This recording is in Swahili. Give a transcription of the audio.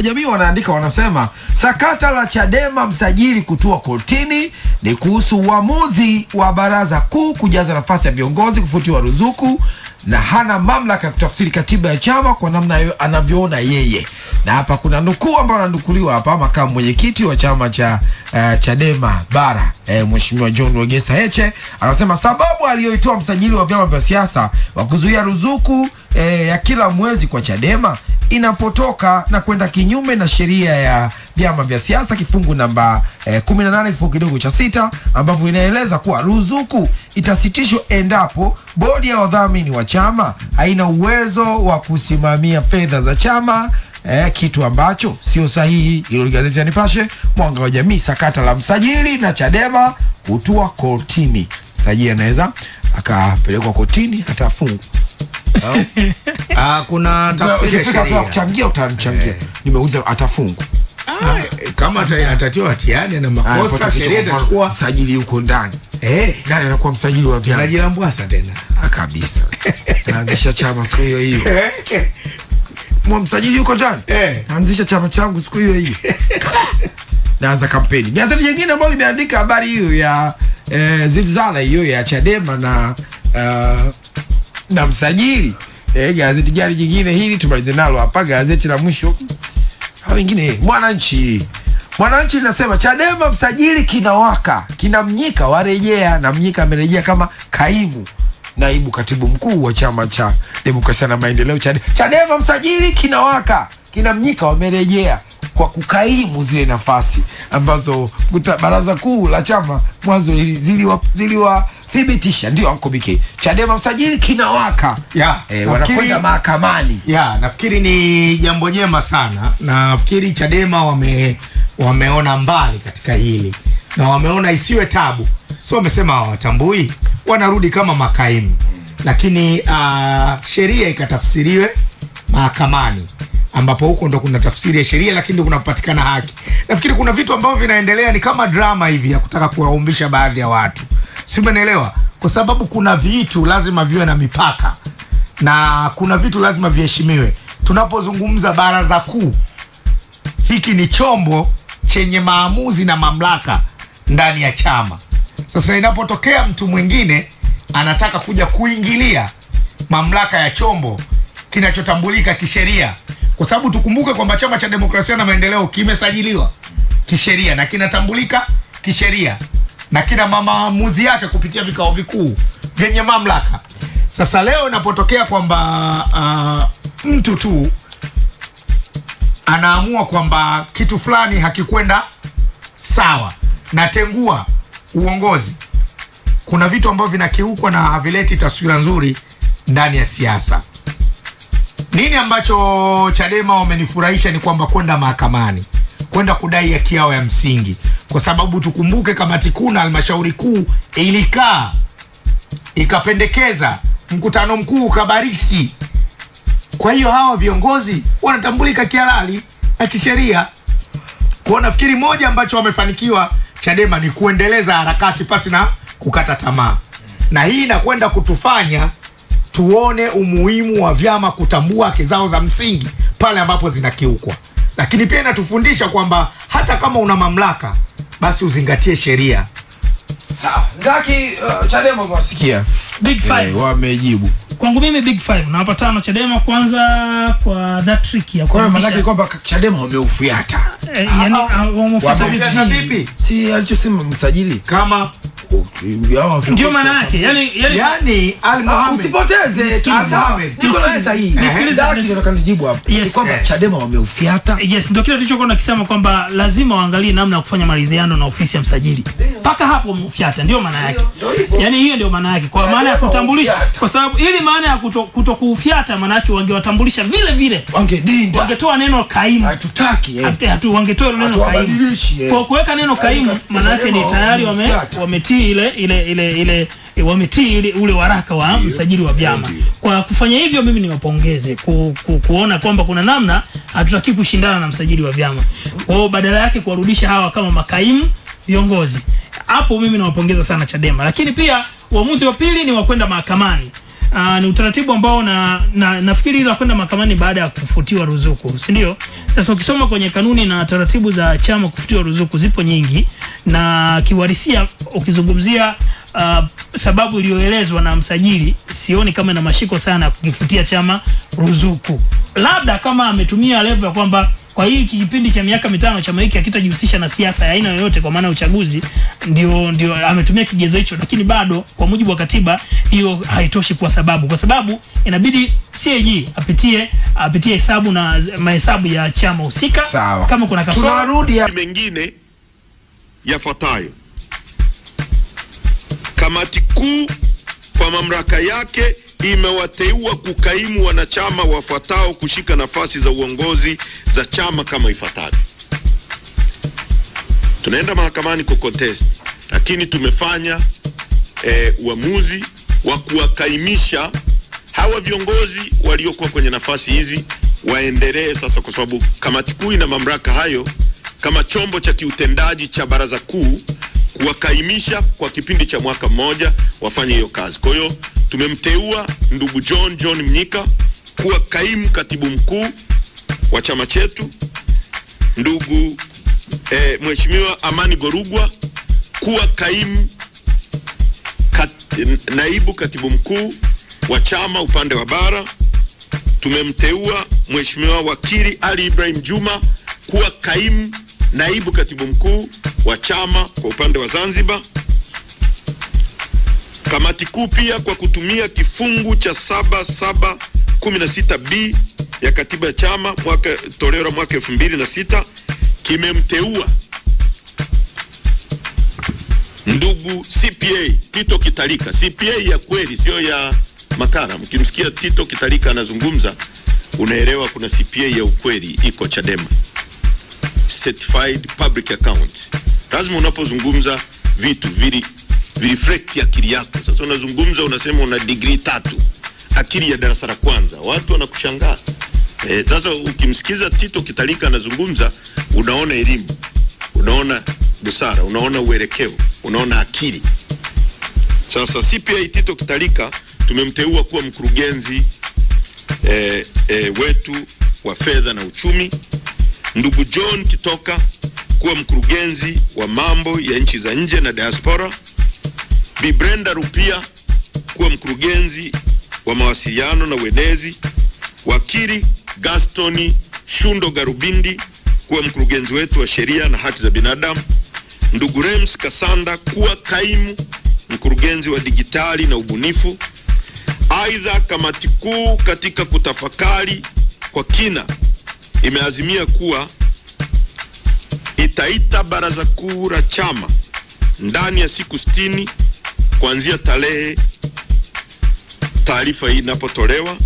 Jamii wanaandika wanasema sakata la Chadema msajili kutua kotini ni kuhusu uamuzi wa baraza kuu kujaza nafasi ya viongozi kufutiwa ruzuku na hana mamlaka ya kutafsiri katiba ya chama kwa namna anavyoona yeye. Na hapa kuna nukuu ambayo ananukuliwa hapa makamu mwenyekiti wa chama cha Chadema bara Mheshimiwa John Wegesa Heche anasema sababu aliyoitoa msajili wa vyama vya siasa wa kuzuia ruzuku ya kila mwezi kwa Chadema inapotoka na kwenda kinyume na sheria ya vyama vya siasa kifungu namba 18 kifungu kidogo cha 6 ambapo inaeleza kuwa ruzuku itasitishwa endapo bodi ya wadhamini wa chama haina uwezo wa kusimamia fedha za chama, kitu ambacho sio sahihi. Hilo gazeti ya Nipashe Mwanga wa Jamii. Sakata la msajili na Chadema kutua kotini. Msajili anaweza akapelekwa kotini atafungwa. Kuna tafsiri ya kuchangia utanichangia. Nimeuza atafungwa. Kama atatiwa hatiani na makosa sheria itakuwa msajili yuko ndani. Nani anakuwa msajili wa vyama? Anajilambwasa tena. Kabisa. Naanzisha chama siku hiyo hiyo. Msajili yuko ndani. Naanzisha chama changu siku hiyo hiyo. Naanza kampeni. Gazeti jingine ambalo limeandika habari hiyo ya zilzala hiyo ya Chadema na msajili. Gazeti gani jingine hili tumalize nalo hapa, gazeti la mwisho. Hao wengine Mwananchi linasema Chadema msajili kinawaka, kina Mnyika warejea, na Mnyika amerejea kama naibu katibu mkuu wa chama cha Demokrasia na Maendeleo Chadema msajili kinawaka, kina Mnyika wamerejea kwa kukaimu zile nafasi ambazo baraza kuu la chama mwanzo ziliwathibitisha. Ndio Anko BK, Chadema msajili kinawaka. Wanakwenda mahakamani. Nafikiri ni jambo jema sana. Nafikiri Chadema wameona mbali katika hili na wameona isiwe tabu. So wamesema hawatambui, wanarudi kama makaimu. Lakini sheria ikatafsiriwe mahakamani, ambapo huko ndo kuna tafsiri ya sheria, lakini ndo kunapatikana haki. Nafikiri kuna vitu ambavyo vinaendelea ni kama drama hivi ya kutaka kuwaumbisha baadhi ya watu. Si umeelewa? Kwa sababu kuna vitu lazima viwe na mipaka na kuna vitu lazima viheshimiwe. Tunapozungumza baraza kuu, hiki ni chombo chenye maamuzi na mamlaka ndani ya chama. Sasa inapotokea mtu mwingine anataka kuja kuingilia mamlaka ya chombo kinachotambulika kisheria, kwa sababu tukumbuke kwamba chama cha Demokrasia na Maendeleo kimesajiliwa kisheria na kinatambulika kisheria na kina maamuzi yake kupitia vikao vikuu vyenye mamlaka. Sasa leo inapotokea kwamba mtu tu anaamua kwamba kitu fulani hakikwenda sawa na tengua uongozi, kuna vitu ambavyo vinakiukwa na havileti taswira nzuri ndani ya siasa. Nini ambacho Chadema wamenifurahisha ni kwamba kwenda mahakamani, kwenda kudai haki yao ya msingi, kwa sababu tukumbuke kamati kuu na halmashauri kuu ilikaa ikapendekeza, mkutano mkuu ukabariki. Kwa hiyo hawa viongozi wanatambulika kihalali na kisheria. Kwa nafikiri moja ambacho wamefanikiwa Chadema ni kuendeleza harakati pasi na kukata tamaa, na hii inakwenda kutufanya tuone umuhimu wa vyama kutambua haki zao za msingi pale ambapo zinakiukwa. Lakini pia inatufundisha kwamba hata kama una mamlaka basi uzingatie sheria. Sawa. Ngaki Chadema wasikia Big Five wamejibu. Kwangu mimi Big Five na hapa 5 Chadema kwanza kwa that trick ya kwa maana kwamba Chadema wameufiata. Yani wamefuata vipi? Si alichosema msajili kama ndio maana yake. Yani Ali Mohamed usipoteze niko sahihi. Nisikiliza kanijibu hapo. Kwamba Chadema wameufiata. Yes, ndio kile tulichokuwa tunakisema kwamba lazima waangalie namna ya kufanya maridhiano na ofisi ya msajili. Paka hapo wamefiata, ndio maana yake. Yani hiyo ndio maana yake. Kwa maana ya kutambulisha, kwa sababu ili maana ya kutokufiata maana yake wangewatambulisha vile vile. Wangetoa neno kaimu. Hatutaki wangetoa neno kaimu. Kwa kuweka neno kaimu maana yake ni tayari wametii wametii ule waraka wa msajili wa vyama. Kwa kufanya hivyo mimi niwapongeze kuona kwamba kuna namna hatutaki kushindana na msajili wa vyama. Kwa hiyo badala yake kuwarudisha hawa kama makaimu viongozi. Hapo mimi nawapongeza sana Chadema. Lakini pia uamuzi wa pili ni wa kwenda mahakamani. ni utaratibu ambao nafikiri ila kwenda mahakamani baada ya kufutiwa ruzuku, si ndio? Sasa ukisoma kwenye kanuni na taratibu za chama kufutiwa ruzuku zipo nyingi, na kiwarisia ukizungumzia sababu iliyoelezwa na msajili, sioni kama ina mashiko sana kukifutia chama ruzuku. Labda kama ametumia level kwamba kwa hii kipindi cha miaka 5 chama hiki hakitajihusisha na siasa ya aina yoyote kwa maana uchaguzi, ndio ametumia kigezo hicho, lakini bado kwa mujibu wa katiba hiyo haitoshi kwa sababu inabidi CAG apitie hesabu na mahesabu ya chama husika. Kama kuna kasoro tunarudi mengine yafuatayo. Kamati kuu kwa mamlaka yake imewateua kukaimu wanachama wafuatao kushika nafasi za uongozi za chama kama ifuatavyo. Tunaenda mahakamani ku contest, lakini tumefanya uamuzi wa kuwakaimisha hawa viongozi waliokuwa kwenye nafasi hizi waendelee sasa, kwa sababu kamati kuu ina mamlaka hayo kama chombo cha kiutendaji cha baraza kuu kuwakaimisha kwa kipindi cha mwaka mmoja wafanye hiyo kazi. Kwa hiyo tumemteua ndugu John Mnyika kuwa kaimu katibu mkuu wa chama chetu, ndugu Mheshimiwa Amani Gorugwa kuwa kaimu naibu katibu mkuu wa chama upande wa bara. Tumemteua Mheshimiwa Wakili Ali Ibrahim Juma kuwa kaimu naibu katibu mkuu wa chama kwa upande wa Zanzibar. Kamati kuu pia kwa kutumia kifungu cha 7716B ya katiba ya chama toleo la mwaka 2006 kimemteua ndugu CPA Tito Kitalika. CPA ya kweli, sio ya makara. Mkimsikia Tito Kitalika anazungumza unaelewa kuna CPA ya ukweli iko Chadema, certified public accounts. Lazima unapozungumza vitu reflect akili yako. Sasa unazungumza unasema una degree 3, akili ya darasa la kwanza, watu wanakushangaa. Sasa ukimsikiza Tito Kitalika anazungumza unaona elimu, unaona busara, unaona uelekeo, unaona akili. Sasa CPA Tito Kitalika tumemteua kuwa mkurugenzi wetu wa fedha na uchumi, ndugu John Kitoka kuwa mkurugenzi wa mambo ya nchi za nje na diaspora, Bi Brenda Rupia kuwa mkurugenzi wa mawasiliano na uenezi, wakili Gastoni Shundo Garubindi kuwa mkurugenzi wetu wa sheria na haki za binadamu, ndugu Rems Kasanda kuwa kaimu mkurugenzi wa digitali na ubunifu. Aidha, kamati kuu katika kutafakari kwa kina imeazimia kuwa itaita baraza kuu la chama ndani ya siku 60 kuanzia tarehe taarifa hii inapotolewa